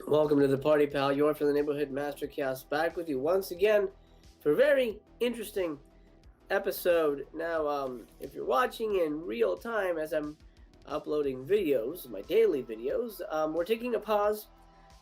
Welcome to the party, pal. You're from the neighborhood Mastercast, back with you once again for a very interesting episode. Now, if you're watching in real time as I'm uploading videos, my daily videos, we're taking a pause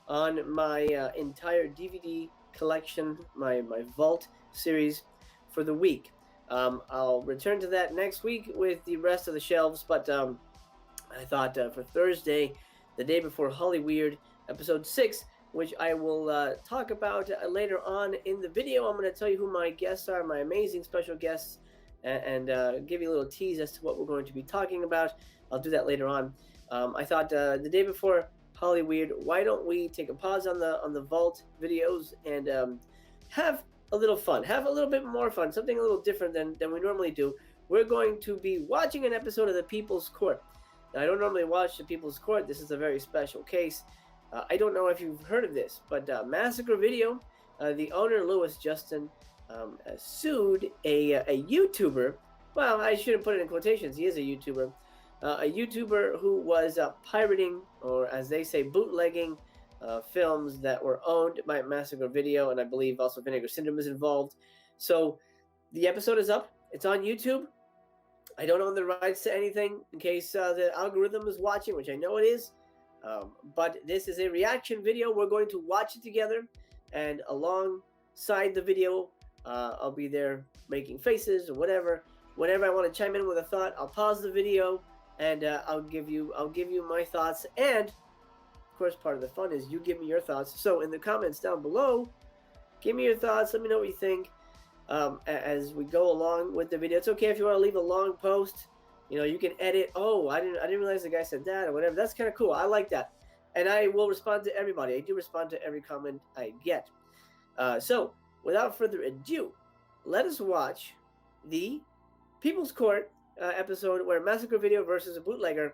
on my entire DVD collection, my Vault series for the week. I'll return to that next week with the rest of the shelves, but I thought for Thursday, the day before Hollyweird, episode 6, which I will talk about later on in the video. I'm going to tell you who my guests are, my amazing special guests, and give you a little tease as to what we're going to be talking about. I'll do that later on. I thought the day before Hollyweird, why don't we take a pause on the Vault videos and have a little fun, have a little bit more fun, something a little different than we normally do. We're going to be watching an episode of The People's Court. Now, I don't normally watch The People's Court. This is a very special case. I don't know if you've heard of this, but Massacre Video, the owner, Louis Justin, sued a YouTuber. Well, I shouldn't put it in quotations. He is a YouTuber. A YouTuber who was pirating, or as they say, bootlegging films that were owned by Massacre Video, and I believe also Vinegar Syndrome is involved. So the episode is up. It's on YouTube. I don't own the rights to anything in case the algorithm is watching, which I know it is. But this is a reaction video. We're going to watch it together, and alongside the video, I'll be there making faces or whatever. Whenever I want to chime in with a thought, I'll pause the video and I'll give you my thoughts. And of course, part of the fun is you give me your thoughts. So in the comments down below, give me your thoughts. Let me know what you think as we go along with the video. It's okay if you want to leave a long post. You know, you can edit. Oh, I didn't realize the guy said that or whatever. That's kind of cool. I like that, and I will respond to everybody. I do respond to every comment I get. So, without further ado, let us watch the People's Court episode where Massacre Video versus a bootlegger.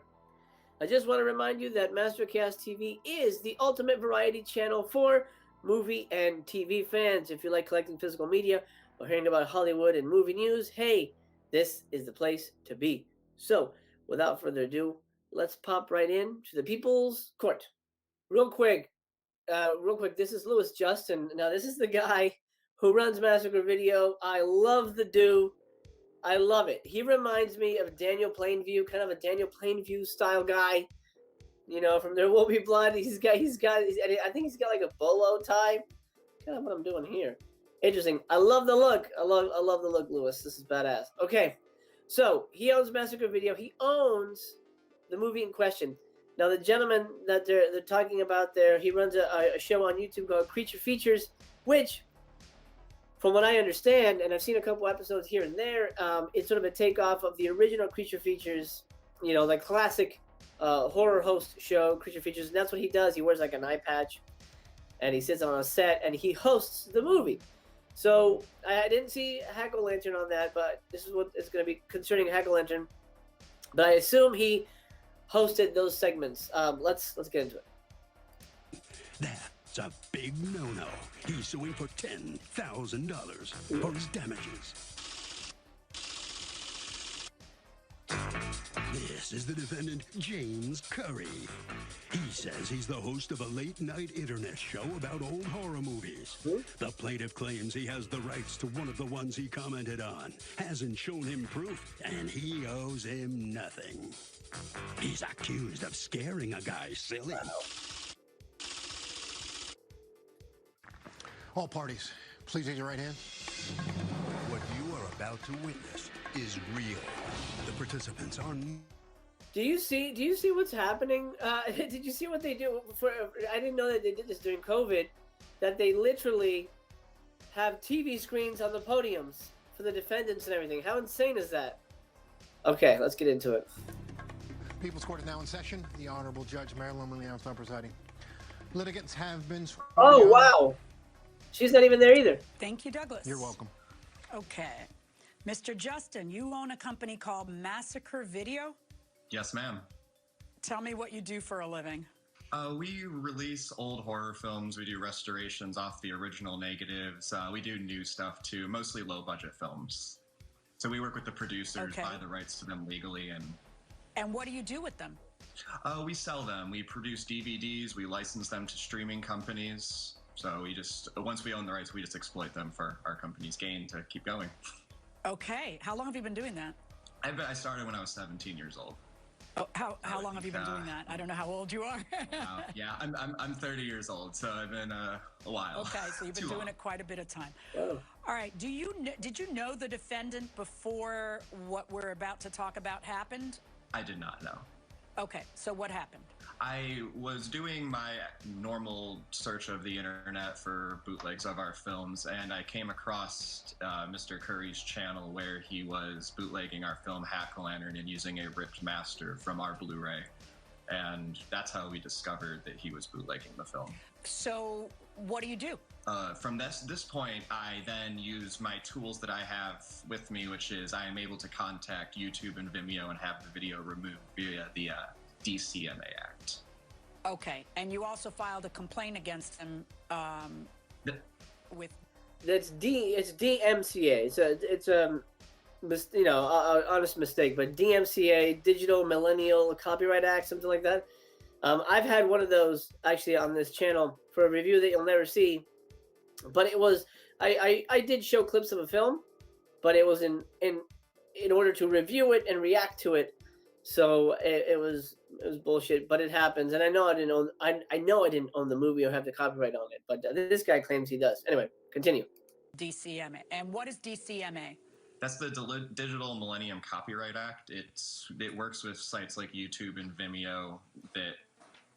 I just want to remind you that Mastercast TV is the ultimate variety channel for movie and TV fans. If you like collecting physical media or hearing about Hollywood and movie news, hey, this is the place to be. So, without further ado, let's pop right in to the People's Court. Real quick, this is Louis Justin. Now, this is the guy who runs Massacre Video. I love the dude. I love it. He reminds me of Daniel Plainview, kind of a Daniel Plainview style guy. You know, from There Will Be Blood. I think he's got like a bolo tie. Kind of what I'm doing here. Interesting. I love the look. I love the look, Louis. This is badass. Okay. So, he owns Massacre Video. He owns the movie in question. Now, the gentleman that they're talking about there, he runs a show on YouTube called Creature Features, which, from what I understand, and I've seen a couple episodes here and there, it's sort of a takeoff of the original Creature Features, you know, like classic horror host show, Creature Features. And that's what he does. He wears like an eye patch, and he sits on a set, and he hosts the movie. So I didn't see Hack-O-Lantern on that, but this is what it's going to be concerning Hack-O-Lantern. But I assume he hosted those segments. Let's get into it. That's a big no-no. He's suing for $10,000 for his damages. This is the defendant, James Curry. He says he's the host of a late-night internet show about old horror movies. The plaintiff claims he has the rights to one of the ones he commented on, hasn't shown him proof, and he owes him nothing. He's accused of scaring a guy silly. All parties, please raise your right hand. What you are about to witness is real. The participants are... Do you see what's happening? Did you see what they do? I didn't know that they did this during COVID, that they literally have TV screens on the podiums for the defendants and everything. How insane is that? Okay, let's get into it. People's Court is now in session. The Honorable Judge Marilyn Williams now presiding. Litigants have been sworn. Oh, wow. She's not even there either. Thank you, Douglas. You're welcome. Okay. Mr. Justin, you own a company called Massacre Video? Yes, ma'am. Tell me what you do for a living. We release old horror films. We do restorations off the original negatives. We do new stuff too, mostly low-budget films. So we work with the producers, buy the rights to them legally, and what do you do with them? We sell them. We produce DVDs. We license them to streaming companies. So we just, once we own the rights, we just exploit them for our company's gain to keep going. Okay. How long have you been doing that? I started when I was 17 years old. Oh, how long have you been doing that? I don't know how old you are. Yeah, I'm 30 years old, so I've been a while. Okay, so you've been doing it quite a bit of time. Oh. All right. Did you know the defendant before what we're about to talk about happened? I did not know. Okay, so what happened? I was doing my normal search of the internet for bootlegs of our films, and I came across Mr. Curry's channel where he was bootlegging our film Hack-O-Lantern and using a ripped master from our Blu-ray. And that's how we discovered that he was bootlegging the film. So what do you do? From this point, I then use my tools that I have with me, which is I am able to contact YouTube and Vimeo and have the video removed via the DCMA Act. Okay, and you also filed a complaint against him with. It's DMCA. It's honest mistake, but DMCA, Digital Millennial Copyright Act, something like that. I've had one of those actually on this channel for a review that you'll never see, but it was I did show clips of a film, but it was in order to review it and react to it. So it was bullshit, but it happens, and I know I didn't own the movie or have the copyright on it, but this guy claims he does. Anyway, continue. DCMA, and what is DCMA? That's the Digital Millennium Copyright Act. It works with sites like YouTube and Vimeo that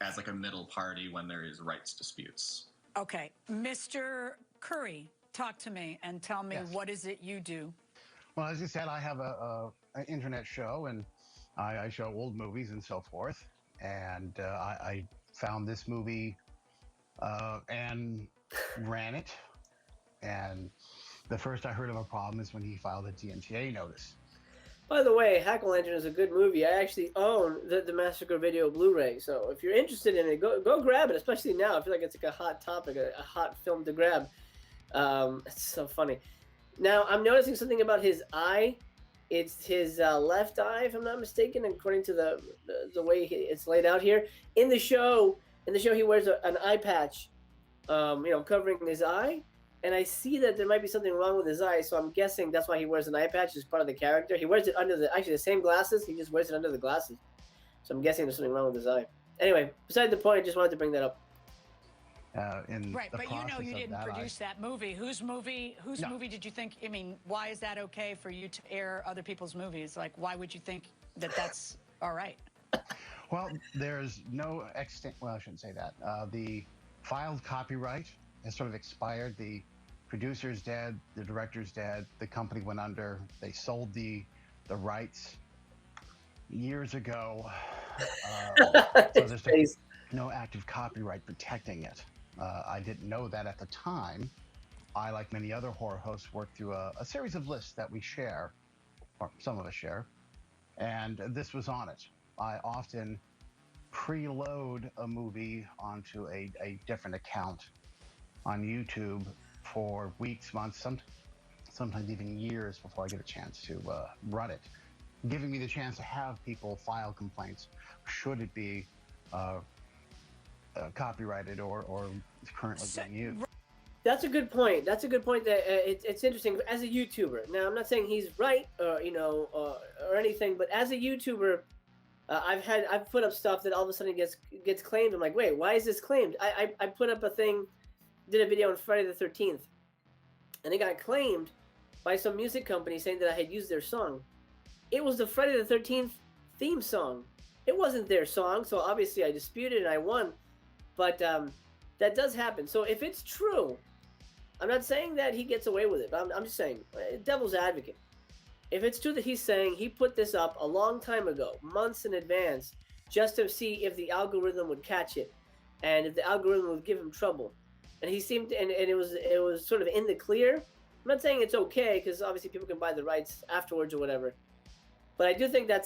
as like a middle party when there is rights disputes. Okay, Mr. Curry, talk to me and tell me what is it you do? Well, as you said, I have an internet show, and I show old movies and so forth. And I found this movie and ran it. And the first I heard of a problem is when he filed a DMCA notice. By the way, Hack-O-Lantern is a good movie. I actually own the Massacre video Blu-ray, so if you're interested in it, go grab it. Especially now, I feel like it's like a hot topic, a hot film to grab. It's so funny. Now I'm noticing something about his eye. It's his left eye, if I'm not mistaken, according to the way it's laid out here. In the show, he wears an eye patch, covering his eye. And I see that there might be something wrong with his eye, so I'm guessing that's why he wears an eye patch as part of the character. He wears it under the same glasses. He just wears it under the glasses. So I'm guessing there's something wrong with his eye. Anyway, beside the point, I just wanted to bring that up. Right, but you didn't produce that movie. Whose movie did you think? I mean, why is that okay for you to air other people's movies? Like, why would you think that that's all right? Well, there's no extent. Well, I shouldn't say that. The filed copyright has sort of expired. The producer's dead. The director's dead. The company went under. They sold the rights years ago. So there's no active copyright protecting it. I didn't know that at the time. I, like many other horror hosts, work through a series of lists that we share, or some of us share, and this was on it. I often preload a movie onto a different account on YouTube for weeks, months, sometimes even years before I get a chance to run it, giving me the chance to have people file complaints should it be copyrighted or currently being used. That's a good point. That it's interesting as a YouTuber. Now, I'm not saying he's right, or anything, but as a YouTuber, I've put up stuff that all of a sudden gets claimed. I'm like, wait, why is this claimed? I put up a thing, did a video on Friday the 13th, and it got claimed by some music company saying that I had used their song. It was the Friday the 13th theme song. It wasn't their song, so obviously I disputed and I won. But that does happen. So if it's true, I'm not saying that he gets away with it, but I'm just saying, devil's advocate. If it's true that he's saying he put this up a long time ago, months in advance, just to see if the algorithm would catch it, and if the algorithm would give him trouble, and he seemed to, and it was sort of in the clear. I'm not saying it's okay, because obviously people can buy the rights afterwards or whatever. But I do think I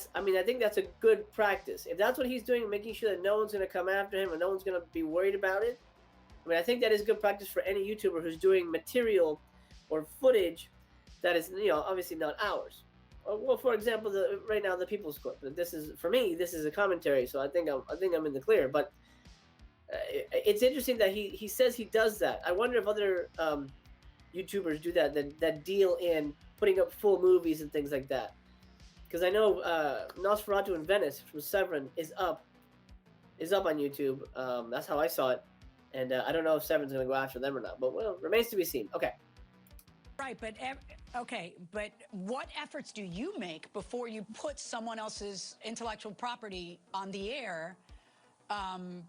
think that's a good practice. If that's what he's doing, making sure that no one's going to come after him and no one's going to be worried about it, I think that is good practice for any YouTuber who's doing material or footage that is, obviously not ours. well, for example, right now the People's Court. This is for me. This is a commentary, so I think I'm in the clear. But it's interesting that he says he does that. I wonder if other YouTubers do that deal in putting up full movies and things like that. Because I know Nosferatu in Venice from Severin is up on YouTube. That's how I saw it, and I don't know if Severin's going to go after them or not. But well, remains to be seen. Okay. Right, but what efforts do you make before you put someone else's intellectual property on the air?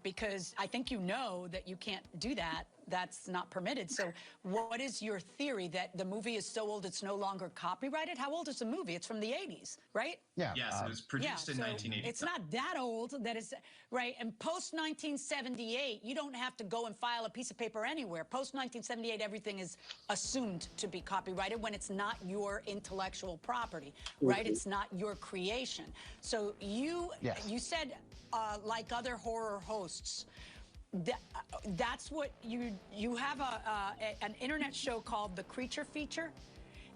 Because I think you know that you can't do that. That's not permitted. So what is your theory, that the movie is so old it's no longer copyrighted? How old is the movie? It's from the 80s, right? Yeah. Yes, it was produced in 1980. It's not that old. That is right. And post 1978, you don't have to go and file a piece of paper anywhere. Post 1978, everything is assumed to be copyrighted when it's not your intellectual property, right? It's not your creation. So you said, like other horror hosts, that's what you have an internet show called The Creature Feature?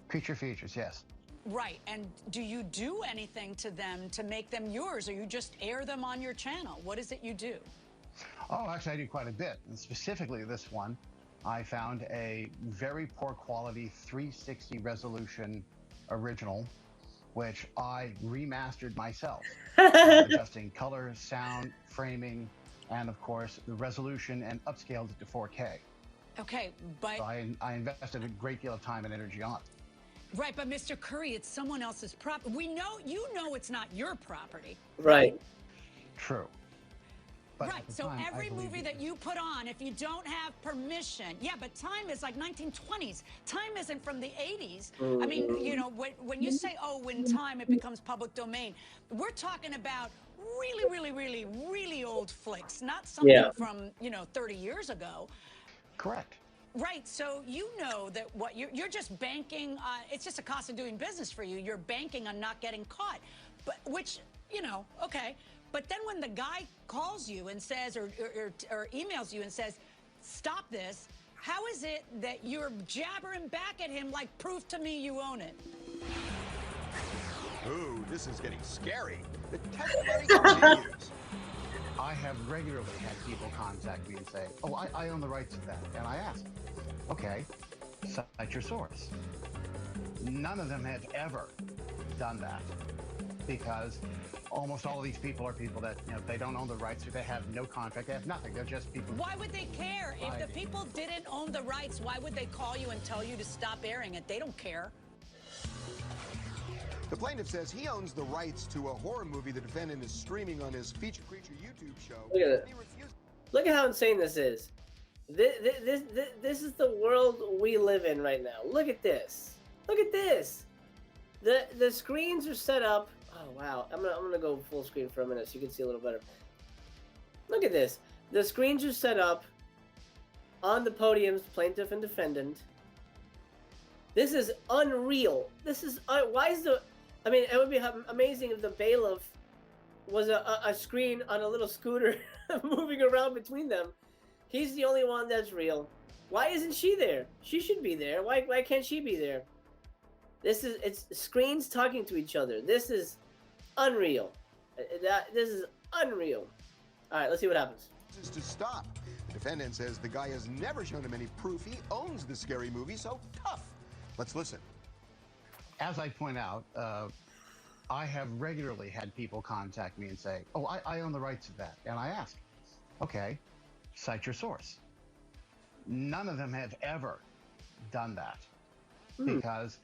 Creature Features, yes. Right, and do you do anything to them to make them yours, or you just air them on your channel? What is it you do? Oh, actually, I do quite a bit. And specifically this one, I found a very poor quality 360 resolution original, which I remastered myself, adjusting color, sound, framing, and of course the resolution, and upscaled it to 4K. Okay, but so I invested a great deal of time and energy on it. Right, but Mr. Curry, it's someone else's property. You know it's not your property. Right. True. But right, so every movie that you put on, if you don't have permission, but time is like 1920s. Time isn't from the 80s. I mean, you know, when you say, oh, when time, it becomes public domain, we're talking about really old flicks, not something from, 30 years ago. Correct. Right, so you know that what you're just banking, it's just a cost of doing business for you. You're banking on not getting caught, but which, okay. But then when the guy calls you and says, or emails you and says, stop this, how is it that you're jabbering back at him like, prove to me you own it? Ooh, this is getting scary. The testimony continues. I have regularly had people contact me and say, oh, I own the rights to that. And I ask, okay, cite your source. None of them have ever done that, because almost all of these people are people that, they don't own the rights, or they have no contract, they have nothing. They're just people. Why would they care? If the people didn't own the rights, why would they call you and tell you to stop airing it? They don't care. The plaintiff says he owns the rights to a horror movie the defendant is streaming on his Feature Creature YouTube show. Look at it. Look at how insane this is. This is the world we live in right now. Look at this. Look at this. The screens are set up. Oh wow. I'm gonna go full screen for a minute so you can see a little better. Look at this. The screens are set up on the podiums, plaintiff and defendant. This is unreal. This is why is the? I mean, it would be amazing if the bailiff was a screen on a little scooter moving around between them. He's the only one that's real. Why isn't she there? She should be there. Why can't she be there? It's screens talking to each other. This is unreal. This is unreal. All right, let's see what happens. This is to stop. The defendant says the guy has never shown him any proof he owns the scary movie, so tough. Let's listen. As I point out, I have regularly had people contact me and say, oh, I own the rights to that. And I ask, okay, cite your source. None of them have ever done that, because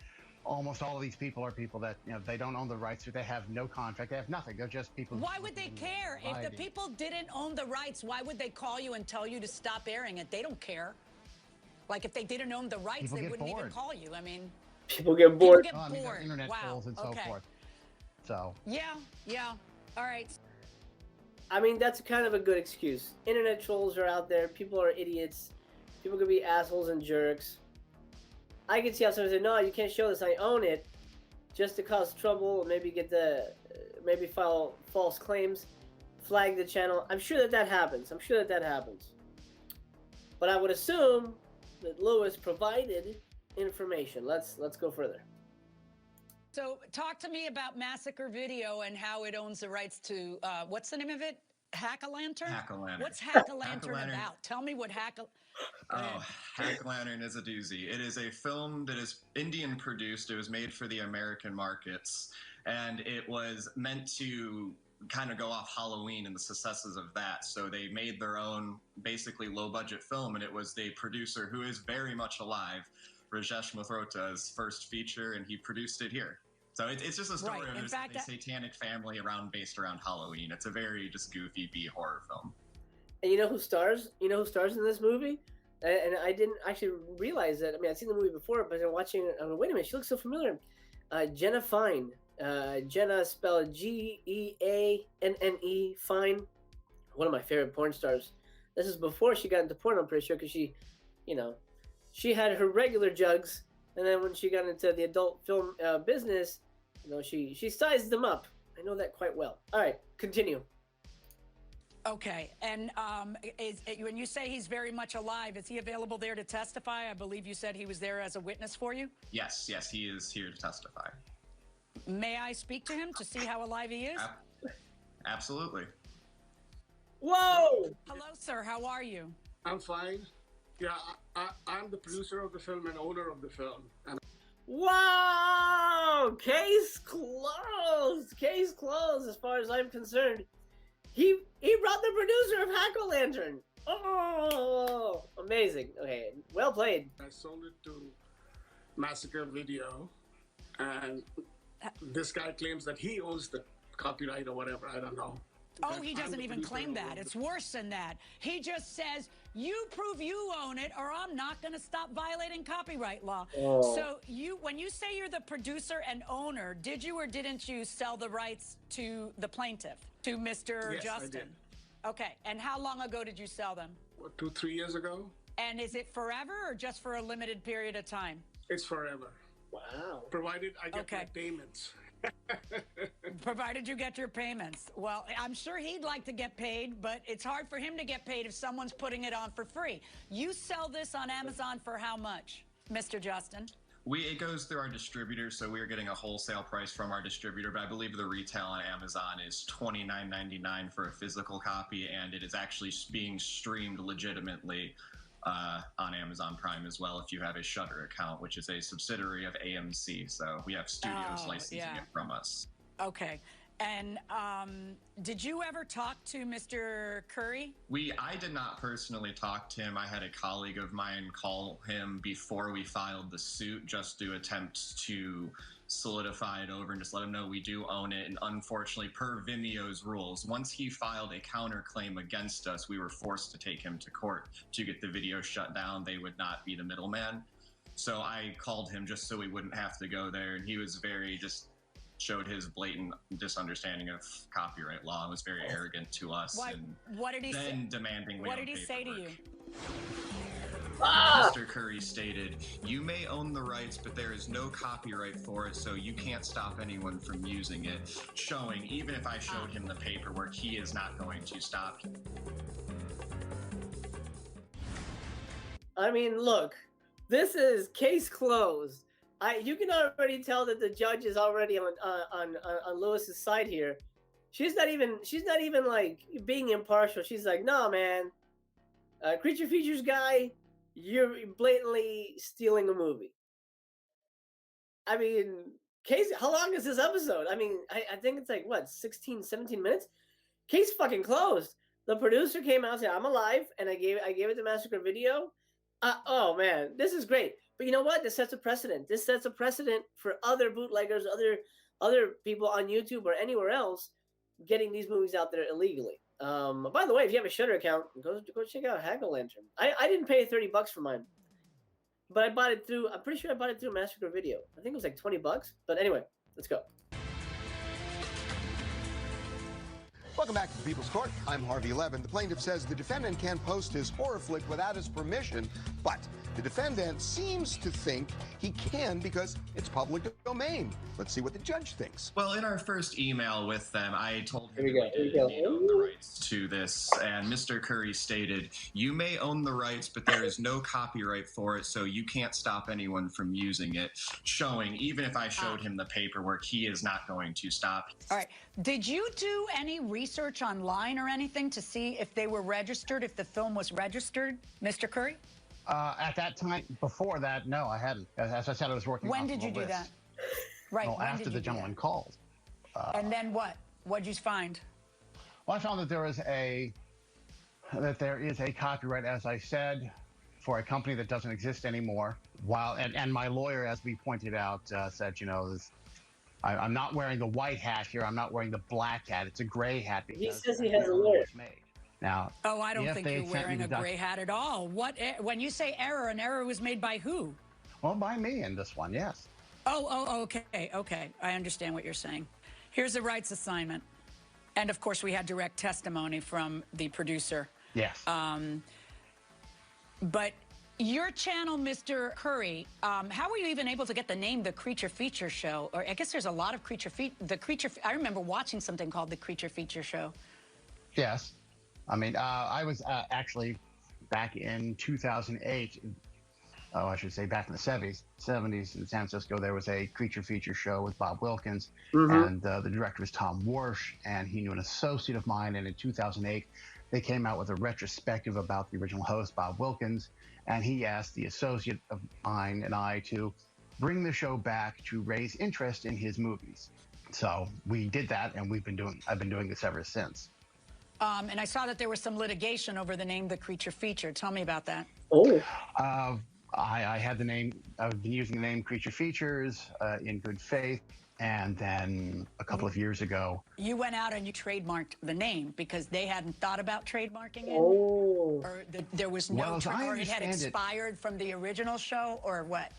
almost all of these people are people that, they don't own the rights, or they have no contract, they have nothing. They're just people. Why would they care? If the people didn't own the rights, why would they call you and tell you to stop airing it? They don't care. Like, if they didn't own the rights, they wouldn't even call you. I mean, people get bored. People get bored. Internet trolls and so forth. So. Yeah. All right. I mean, that's kind of a good excuse. Internet trolls are out there. People are idiots. People could be assholes and jerks. I can see how someone say, no, you can't show this. I own it, just to cause trouble. Maybe maybe file false claims, flag the channel. I'm sure that happens. But I would assume that Lewis provided information. Let's go further. So talk to me about Massacre Video and how it owns the rights to, what's the name of it? Hack-a-Lantern? Hack-a-Lantern. What's Hack-a-Lantern about? Tell me what Hack-a-Lantern is a doozy. It is a film that is Indian produced. It was made for the American markets, and it was meant to kind of go off Halloween and the successes of that. So they made their own basically low-budget film, and it was the producer who is very much alive, Rajesh Malhotra's first feature, and he produced it here. So it's just a story of a satanic family based around Halloween. It's a very just goofy B-horror film. And you know who stars? You know who stars in this movie? And I didn't actually realize that. I mean, I'd seen the movie before, but I'm watching it. I'm like, wait a minute, she looks so familiar. Jenna Fine. Jenna spelled Geanne Fine. One of my favorite porn stars. This is before she got into porn, I'm pretty sure, because she, you know, she had her regular jugs, and then when she got into the adult film business, you know, she sized them up. I know that quite well. All right, continue. Okay, and when you say he's very much alive, is he available there to testify? I believe you said he was there as a witness for you? Yes, he is here to testify. May I speak to him to see how alive he is? Absolutely. Whoa! Hello, sir. How are you? I'm fine. Yeah, I'm the producer of the film and owner of the film. And wow! Case closed. Case closed, as far as I'm concerned. He brought the producer of Hack-a-Lantern. Oh, amazing. Okay, well played. I sold it to Massacre Video, and this guy claims that he owns the copyright or whatever. I don't know. Oh, he doesn't even claim that. It's worse than that. He just says, you prove you own it or I'm not going to stop violating copyright law. Oh. So when you say you're the producer and owner, did you or didn't you sell the rights to the plaintiff, to Mr. Yes, Justin? I did. Okay. And how long ago did you sell them? What, 2-3 years ago. And is it forever or just for a limited period of time? It's forever. Wow. Provided I get my payments. Provided you get your payments. Well, I'm sure he'd like to get paid, but it's hard for him to get paid if someone's putting it on for free. You sell this on Amazon for how much, Mr. Justin? It goes through our distributor, so we're getting a wholesale price from our distributor, but I believe the retail on Amazon is $29.99 for a physical copy, and it is actually being streamed legitimately on Amazon Prime as well if you have a Shudder account, which is a subsidiary of AMC. So we have studios licensing it from us. Okay. And did you ever talk to Mr. Curry? I did not personally talk to him. I had a colleague of mine call him before we filed the suit just to attempt to solidify it over and just let him know we do own it. And unfortunately, per Vimeo's rules, once he filed a counterclaim against us, we were forced to take him to court to get the video shut down. They would not be the middleman. So I called him just so we wouldn't have to go there. And he was showed his blatant misunderstanding of copyright law and was very arrogant to us. What did he say? Demanding we What did he say to you? Mr. Curry stated, you may own the rights, but there is no copyright for it, so you can't stop anyone from using it. Showing, even if I showed him the paperwork, he is not going to stop. I mean, look, this is case closed. You can already tell that the judge is already on Lewis's side here. She's not even like being impartial. She's like, no, man, creature features guy, you're blatantly stealing a movie. I mean, case. How long is this episode? I mean, I think it's like what, 16, 17 minutes. Case fucking closed. The producer came out and said, I'm alive, and I gave it to Massacre Video. Oh man, this is great. But you know what? This sets a precedent. This sets a precedent for other bootleggers, other people on YouTube or anywhere else getting these movies out there illegally. By the way, if you have a Shudder account, go check out Hack-a-Lantern. I didn't pay $30 for mine, but I bought it through. I'm pretty sure I bought it through Massacre Video. I think it was like $20. But anyway, let's go. Welcome back to the People's Court. I'm Harvey Levin. The plaintiff says the defendant can't post his horror flick without his permission, but the defendant seems to think he can because it's public domain. Let's see what the judge thinks. Well, in our first email with them, I told him Here we go. he owned the rights to this, and Mr. Curry stated, "You may own the rights, but there is no copyright for it, so you can't stop anyone from using it." Showing, even if I showed him the paperwork, he is not going to stop. All right. Did you do any research online or anything to see if they were registered, if the film was registered, Mr. Curry? At that time, before that, no, I hadn't. As I said, I was working. When did you do that? Right. Well, after the gentleman called. And then what? What'd you find? Well, I found that there is a copyright, as I said, for a company that doesn't exist anymore. And my lawyer, as we pointed out, said, you know, I'm not wearing the white hat here. I'm not wearing the black hat. It's a gray hat. He says he has a lawyer. Now, I don't think you're wearing a gray hat at all. When you say error, an error was made by who? Well, by me in this one, yes. Okay. I understand what you're saying. Here's the rights assignment. And, of course, we had direct testimony from the producer. Yes. But your channel, Mr. Curry, how were you even able to get the name The Creature Feature Show? Or I guess there's a lot of I remember watching something called The Creature Feature Show. Yes. I mean, I was actually back in 2008. Oh, I should say back in the 70s in San Francisco, there was a creature feature show with Bob Wilkins, and the director was Tom Warsh, and he knew an associate of mine, and in 2008, they came out with a retrospective about the original host, Bob Wilkins, and he asked the associate of mine and I to bring the show back to raise interest in his movies. So we did that, and I've been doing this ever since. And I saw that there was some litigation over the name The Creature Feature. Tell me about that. I had the name. I've been using the name Creature Features in good faith, and then a couple of years ago, you went out and you trademarked the name because they hadn't thought about trademarking it, or there was no, or it had expired from the original show, or what?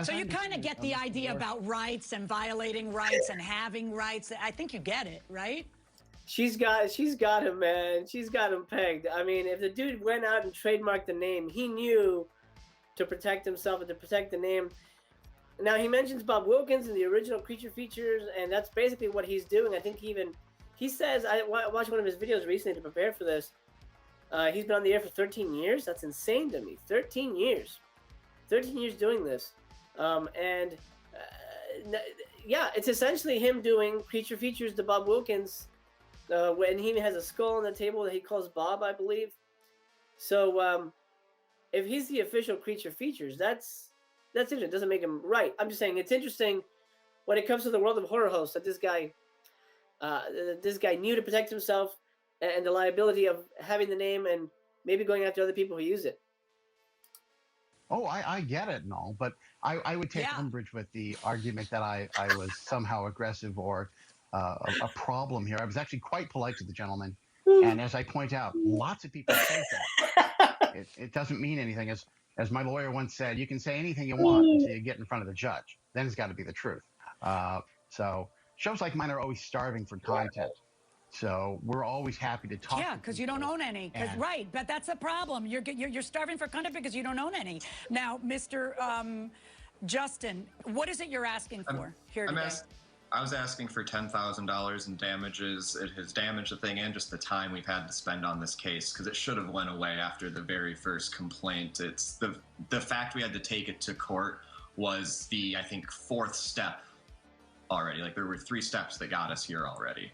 So you kind of get the idea about rights and violating rights and having rights. I think you get it, right? She's got him, man. She's got him pegged. I mean, if the dude went out and trademarked the name, he knew to protect himself and to protect the name. Now, he mentions Bob Wilkins in the original Creature Features, and that's basically what he's doing. I think he says, I watched one of his videos recently to prepare for this. He's been on the air for 13 years. That's insane to me. 13 years. 13 years doing this. Yeah, it's essentially him doing Creature Features to Bob Wilkins. When he has a skull on the table that he calls Bob, I believe. So, if he's the official Creature Features, that's interesting. It doesn't make him right. I'm just saying it's interesting when it comes to the world of horror hosts that this guy knew to protect himself and the liability of having the name and maybe going after other people who use it. Oh, I get it and all, but I would take umbrage with the argument that I was somehow aggressive or a problem here. I was actually quite polite to the gentleman. And as I point out, lots of people say that. It doesn't mean anything. As my lawyer once said, you can say anything you want until you get in front of the judge. Then it's got to be the truth. So shows like mine are always starving for content. So we're always happy to talk. Yeah, because you don't own any. Right, but that's a problem. You're starving for content because you don't own any. Now, Mr. Justin, what is it you're asking for here today? I was asking for $10,000 in damages. It has damaged the thing and just the time we've had to spend on this case because it should have went away after the very first complaint. It's the fact we had to take it to court was the, I think, fourth step already. Like there were 3 steps that got us here already.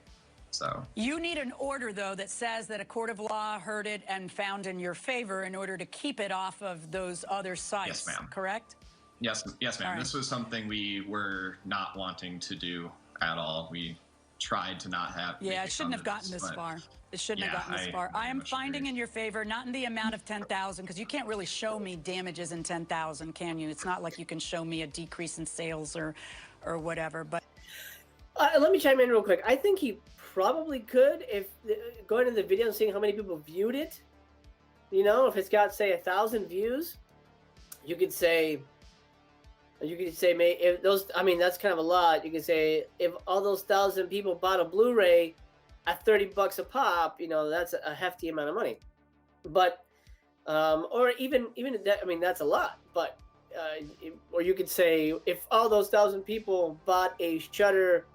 So you need an order, though, that says that a court of law heard it and found in your favor in order to keep it off of those other sites. Yes, ma'am. Correct? Yes, ma'am. Right. This was something we were not wanting to do at all. We tried to not have. Yeah, it shouldn't have gotten this far. It shouldn't have gotten this far. I am finding in your favor, not in the amount of $10,000, because you can't really show me damages in $10,000, can you? It's not like you can show me a decrease in sales or whatever. But let me chime in real quick. I think he probably could, if going to the video and seeing how many people viewed it. You know, if it's got, say, 1,000 views, you could say, if those, I mean, that's kind of a lot. You could say if all those 1,000 people bought a Blu-ray at $30 a pop, that's a hefty amount of money. But or even that, I mean, that's a lot. But or you could say if all those 1,000 people bought a Shudder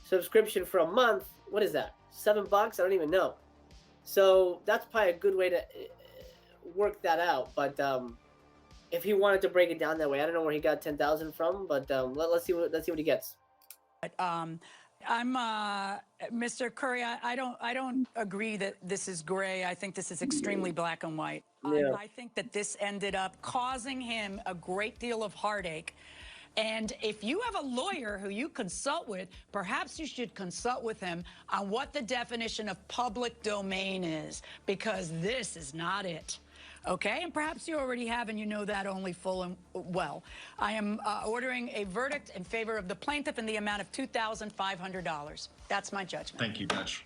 subscription for a month, what is that? $7? I don't even know. So that's probably a good way to work that out. But if he wanted to break it down that way, I don't know where he got 10,000 from. But let's see what he gets. I'm Mr. Curry. I don't agree that this is gray. I think this is extremely black and white. Yeah. I think that this ended up causing him a great deal of heartache. And if you have a lawyer who you consult with, perhaps you should consult with him on what the definition of public domain is, because this is not it. Okay, and perhaps you already have, and you know that only full and well. I am ordering a verdict in favor of the plaintiff in the amount of $2,500. That's my judgment. Thank you, Judge.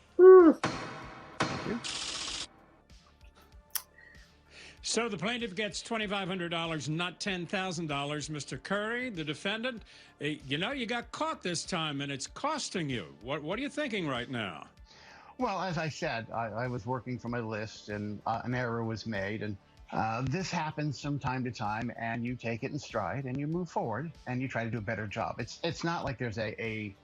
So the plaintiff gets $2,500, not $10,000. Mr. Curry, the defendant, you got caught this time, and it's costing you. What are you thinking right now? Well, as I said, I was working from a list, and an error was made, and this happens from time to time, and you take it in stride, and you move forward, and you try to do a better job. It's not like there's a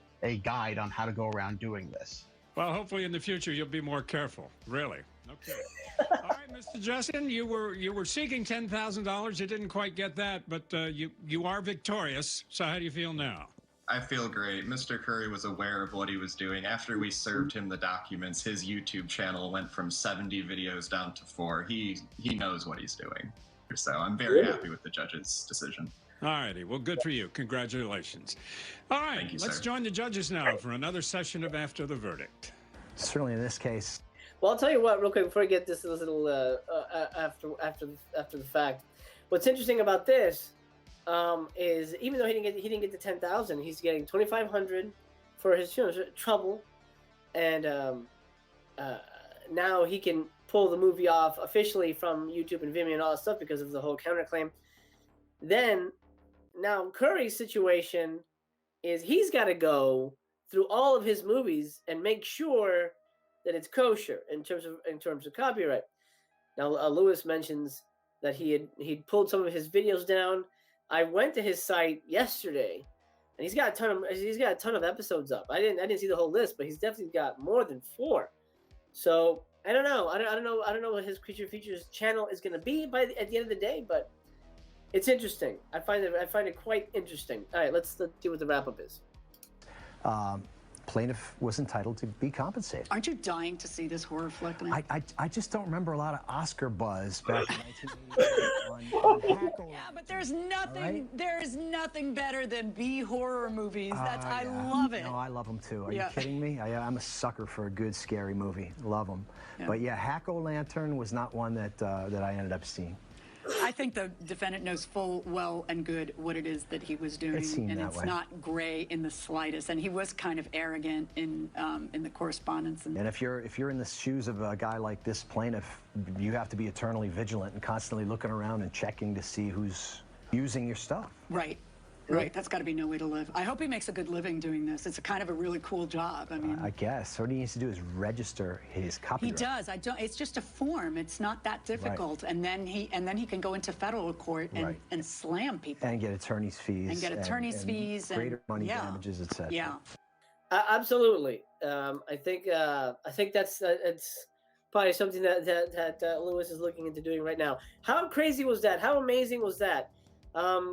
guide on how to go around doing this. Well, hopefully in the future you'll be more careful. Really. Okay. All right, Mr. Justin, you were seeking $10,000. You didn't quite get that, but you are victorious. So how do you feel now? I feel great. Mr. Curry was aware of what he was doing. After we served him the documents, his YouTube channel went from 70 videos down to 4. He knows what he's doing. So I'm very happy with the judge's decision. All righty. Well, good for you. Congratulations. All right. Thank you, let's sir. join the judges now for another session of After the Verdict. Certainly in this case. Well, I'll tell you what, real quick, before I get this little after the fact. What's interesting about this is even though he didn't get the 10,000, he's getting 2,500 for his trouble, and now he can pull the movie off officially from YouTube and Vimeo and all that stuff because of the whole counterclaim. Then now Curry's situation is he's got to go through all of his movies and make sure that it's kosher in terms of copyright. Now Lewis mentions that he'd pulled some of his videos down. I went to his site yesterday, and he's got a ton of episodes up. I didn't see the whole list, but he's definitely got more than 4. So I don't know. I don't know what his Creature Features channel is going to be at the end of the day, but it's interesting. I find it quite interesting. All right, let's see what the wrap up is. Plaintiff was entitled to be compensated. Aren't you dying to see this horror flick? I just don't remember a lot of Oscar buzz back in 1988 on Hackle. Yeah, but there's nothing better than B horror movies. I love it. No, I love them too. Are you kidding me? I'm a sucker for a good scary movie. Love them. Yeah. But yeah, Hack-O-Lantern was not one that I ended up seeing. I think the defendant knows full well and good what it is that he was doing, and it's not gray in the slightest. And he was kind of arrogant in the correspondence. And if you're in the shoes of a guy like this plaintiff, you have to be eternally vigilant and constantly looking around and checking to see who's using your stuff. Right. Right, that's got to be no way to live. I hope he makes a good living doing this. It's a kind of a really cool job. I mean, I guess what he needs to do is register his copyright. He does. It's just a form. It's not that difficult. Right. And then he can go into federal court and slam people and get attorney's fees and greater money damages, etc. Yeah, absolutely. I think that's it's probably something that Lewis is looking into doing right now. How crazy was that? How amazing was that?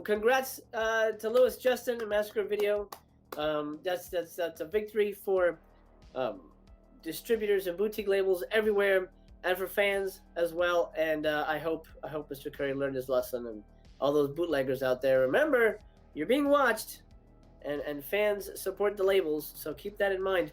Congrats to Lewis, Justin, and Massacre Video. That's a victory for distributors and boutique labels everywhere, and for fans as well. And I hope Mr. Curry learned his lesson, and all those bootleggers out there. Remember, you're being watched, and fans support the labels, so keep that in mind.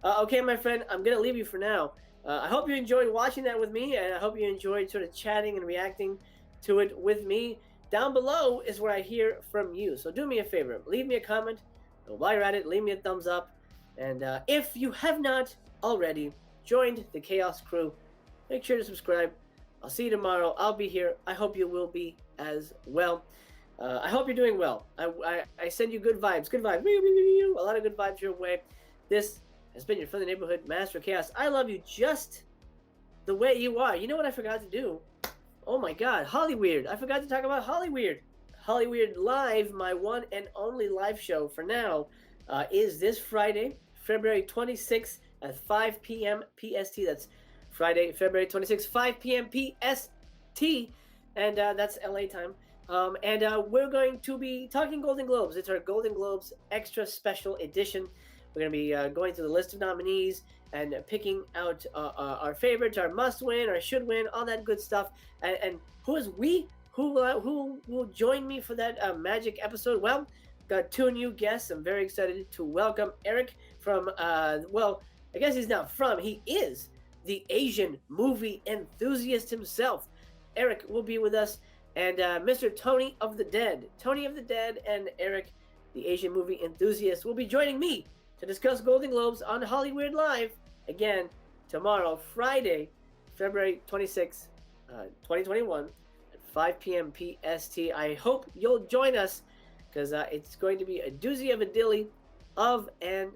Okay, my friend, I'm gonna leave you for now. I hope you enjoyed watching that with me, and I hope you enjoyed sort of chatting and reacting to it with me. Down below is where I hear from you. So do me a favor, leave me a comment. And while you're at it, leave me a thumbs up. And if you have not already joined the Chaos crew, make sure to subscribe. I'll see you tomorrow. I'll be here. I hope you will be as well. I hope you're doing well. I send you good vibes. A lot of good vibes your way. This has been your friendly neighborhood Master of Chaos. I love you just the way you are. You know what I forgot to do? Oh my God, Hollyweird. I forgot to talk about Hollyweird. Hollyweird Live, my one and only live show for now, is this Friday, February 26th at 5 p.m. PST. That's Friday, February 26th, 5 p.m. PST, and that's LA time. And we're going to be talking Golden Globes. It's our Golden Globes extra special edition. We're going to be going through the list of nominees and picking out our favorites, our must win, our should win, all that good stuff. And who will join me for that magic episode? Well, got two new guests. I'm very excited to welcome Eric from, well, I guess he's not from, he is the Asian movie enthusiast himself. Eric will be with us, and Mr. Tony of the Dead. Tony of the Dead and Eric, the Asian movie enthusiast, will be joining me to discuss Golden Globes on Hollyweird Live again tomorrow, Friday, February 26th, 2021 at 5 p.m. PST. I hope you'll join us because it's going to be a doozy of a dilly of an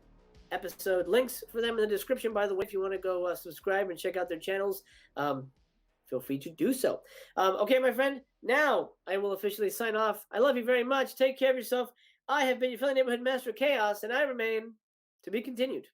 episode. Links for them in the description, by the way, if you want to go subscribe and check out their channels. Feel free to do so. Okay, my friend, now I will officially sign off. I love you very much. Take care of yourself. I have been your friendly neighborhood Master of Chaos, and I remain to be continued.